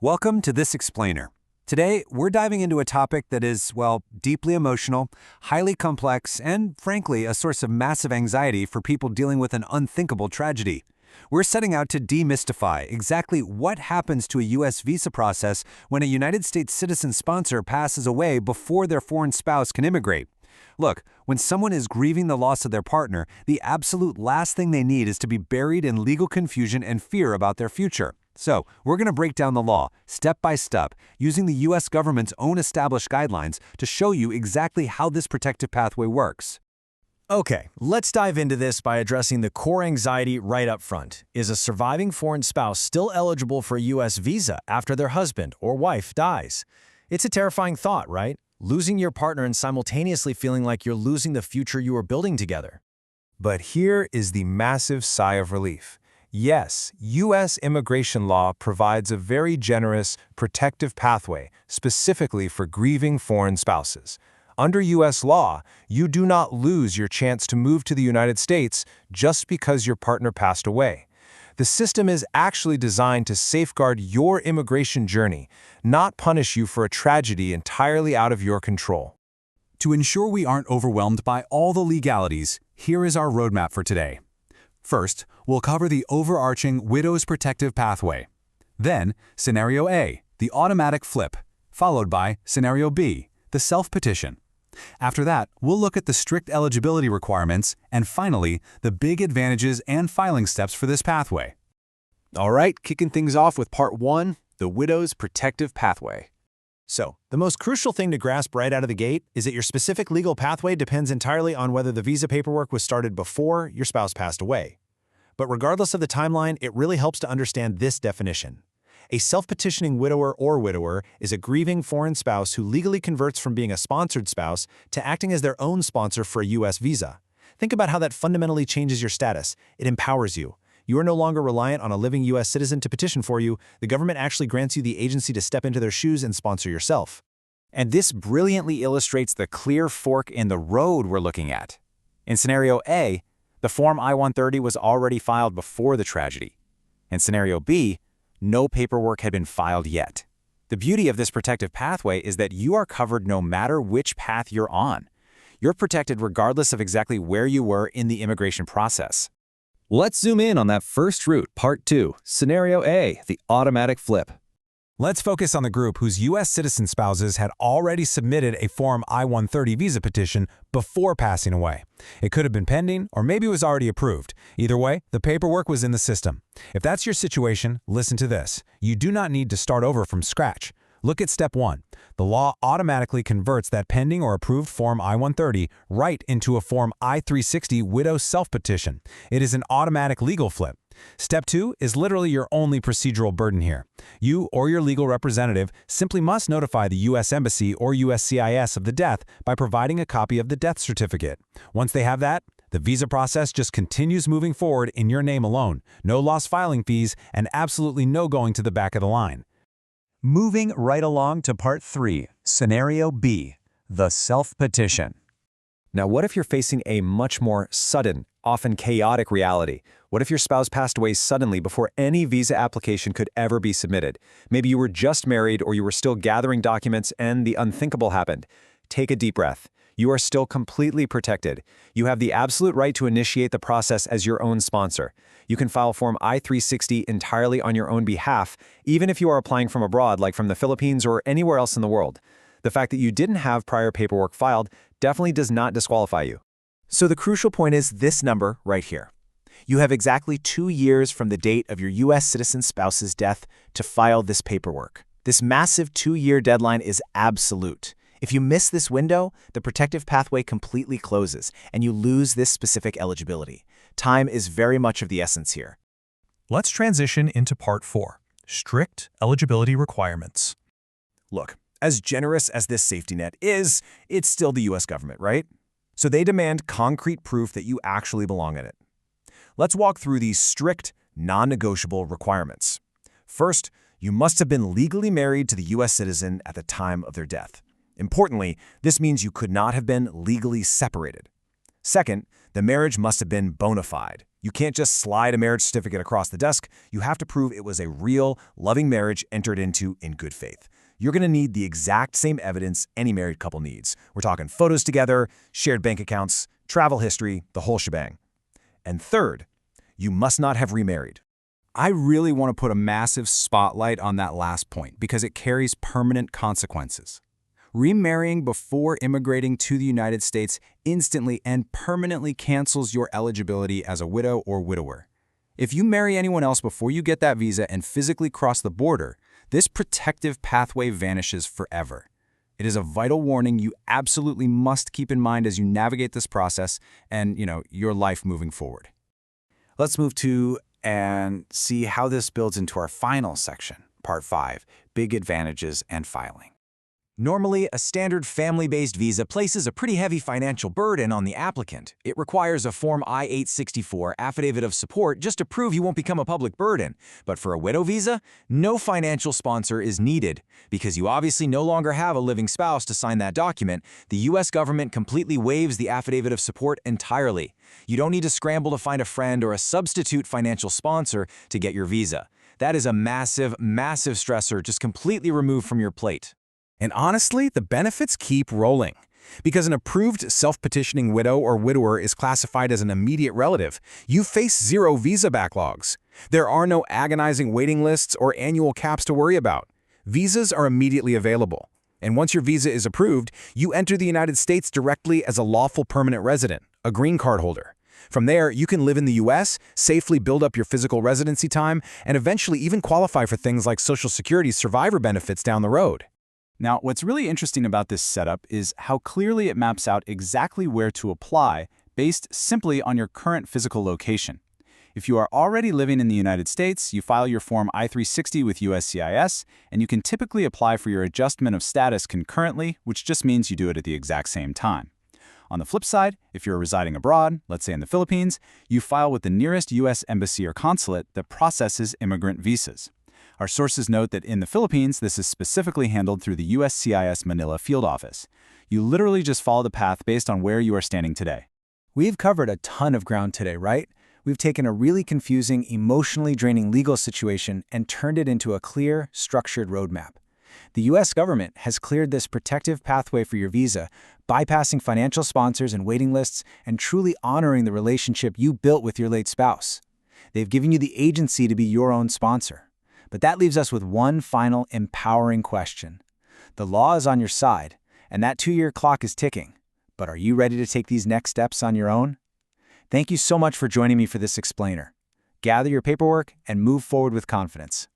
Welcome to This Explainer. Today, we're diving into a topic that is, well, deeply emotional, highly complex, and frankly, a source of massive anxiety for people dealing with an unthinkable tragedy. We're setting out to demystify exactly what happens to a U.S. visa process when a United States citizen sponsor passes away before their foreign spouse can immigrate. Look, when someone is grieving the loss of their partner, the absolute last thing they need is to be buried in legal confusion and fear about their future. So, we're going to break down the law, step by step, using the U.S. government's own established guidelines to show you exactly how this protective pathway works. Okay, let's dive into this by addressing the core anxiety right up front. Is a surviving foreign spouse still eligible for a U.S. visa after their husband or wife dies? It's a terrifying thought, right? Losing your partner and simultaneously feeling like you're losing the future you were building together. But here is the massive sigh of relief. Yes, U.S. immigration law provides a very generous, protective pathway specifically for grieving foreign spouses. Under U.S. law, you do not lose your chance to move to the United States just because your partner passed away. The system is actually designed to safeguard your immigration journey, not punish you for a tragedy entirely out of your control. To ensure we aren't overwhelmed by all the legalities, here is our roadmap for today. First, we'll cover the overarching widow's protective pathway. Then, Scenario A, the automatic flip, followed by Scenario B, the self-petition. After that, we'll look at the strict eligibility requirements and finally, the big advantages and filing steps for this pathway. All right, kicking things off with Part 1, the widow's protective pathway. So, the most crucial thing to grasp right out of the gate is that your specific legal pathway depends entirely on whether the visa paperwork was started before your spouse passed away. But regardless of the timeline, it really helps to understand this definition. A self-petitioning widower or widower is a grieving foreign spouse who legally converts from being a sponsored spouse to acting as their own sponsor for a U.S. visa. Think about how that fundamentally changes your status. It empowers you. You are no longer reliant on a living U.S. citizen to petition for you. The government actually grants you the agency to step into their shoes and sponsor yourself. And this brilliantly illustrates the clear fork in the road we're looking at. In Scenario A, the Form I-130 was already filed before the tragedy. In Scenario B, no paperwork had been filed yet. The beauty of this protective pathway is that you are covered no matter which path you're on. You're protected regardless of exactly where you were in the immigration process. Let's zoom in on that first route, Part 2, Scenario A, the automatic flip. Let's focus on the group whose U.S. citizen spouses had already submitted a Form I-130 visa petition before passing away. It could have been pending, or maybe it was already approved. Either way, the paperwork was in the system. If that's your situation, listen to this. You do not need to start over from scratch. Look at Step 1. The law automatically converts that pending or approved Form I-130 right into a Form I-360 widow self-petition. It is an automatic legal flip. Step 2 is literally your only procedural burden here. You or your legal representative simply must notify the U.S. Embassy or USCIS of the death by providing a copy of the death certificate. Once they have that, the visa process just continues moving forward in your name alone. No lost filing fees and absolutely no going to the back of the line. Moving right along to Part 3, Scenario B, the self-petition. Now, what if you're facing a much more sudden, often chaotic reality? What if your spouse passed away suddenly before any visa application could ever be submitted? Maybe you were just married or you were still gathering documents and the unthinkable happened. Take a deep breath. You are still completely protected. You have the absolute right to initiate the process as your own sponsor. You can file Form I-360 entirely on your own behalf, even if you are applying from abroad, like from the Philippines or anywhere else in the world. The fact that you didn't have prior paperwork filed definitely does not disqualify you. So the crucial point is this number right here. You have exactly 2 years from the date of your U.S. citizen spouse's death to file this paperwork. This massive 2-year deadline is absolute. If you miss this window, the protective pathway completely closes, and you lose this specific eligibility. Time is very much of the essence here. Let's transition into Part 4, strict eligibility requirements. Look, as generous as this safety net is, it's still the U.S. government, right? So they demand concrete proof that you actually belong in it. Let's walk through these strict, non-negotiable requirements. First, you must have been legally married to the U.S. citizen at the time of their death. Importantly, this means you could not have been legally separated. Second, the marriage must have been bona fide. You can't just slide a marriage certificate across the desk. You have to prove it was a real, loving marriage entered into in good faith. You're going to need the exact same evidence any married couple needs. We're talking photos together, shared bank accounts, travel history, the whole shebang. And third, you must not have remarried. I really want to put a massive spotlight on that last point because it carries permanent consequences. Remarrying before immigrating to the United States instantly and permanently cancels your eligibility as a widow or widower. If you marry anyone else before you get that visa and physically cross the border, this protective pathway vanishes forever. It is a vital warning you absolutely must keep in mind as you navigate this process and, your life moving forward. Let's move to and see how this builds into our final section, Part 5, Big Advantages and Filing. Normally, a standard family-based visa places a pretty heavy financial burden on the applicant. It requires a Form I-864 affidavit of support just to prove you won't become a public burden. But for a widow visa, no financial sponsor is needed. Because you obviously no longer have a living spouse to sign that document, the U.S. government completely waives the affidavit of support entirely. You don't need to scramble to find a friend or a substitute financial sponsor to get your visa. That is a massive, massive stressor just completely removed from your plate. And honestly, the benefits keep rolling. Because an approved self-petitioning widow or widower is classified as an immediate relative, you face zero visa backlogs. There are no agonizing waiting lists or annual caps to worry about. Visas are immediately available. And once your visa is approved, you enter the United States directly as a lawful permanent resident, a green card holder. From there, you can live in the U.S., safely build up your physical residency time, and eventually even qualify for things like Social Security's survivor benefits down the road. Now, what's really interesting about this setup is how clearly it maps out exactly where to apply based simply on your current physical location. If you are already living in the United States, you file your Form I-360 with USCIS, and you can typically apply for your adjustment of status concurrently, which just means you do it at the exact same time. On the flip side, if you're residing abroad, let's say in the Philippines, you file with the nearest U.S. embassy or consulate that processes immigrant visas. Our sources note that in the Philippines, this is specifically handled through the USCIS Manila field office. You literally just follow the path based on where you are standing today. We've covered a ton of ground today, right? We've taken a really confusing, emotionally draining legal situation and turned it into a clear, structured roadmap. The U.S. government has cleared this protective pathway for your visa, bypassing financial sponsors and waiting lists and truly honoring the relationship you built with your late spouse. They've given you the agency to be your own sponsor. But that leaves us with one final empowering question. The law is on your side, and that 2-year clock is ticking. But are you ready to take these next steps on your own? Thank you so much for joining me for this explainer. Gather your paperwork and move forward with confidence.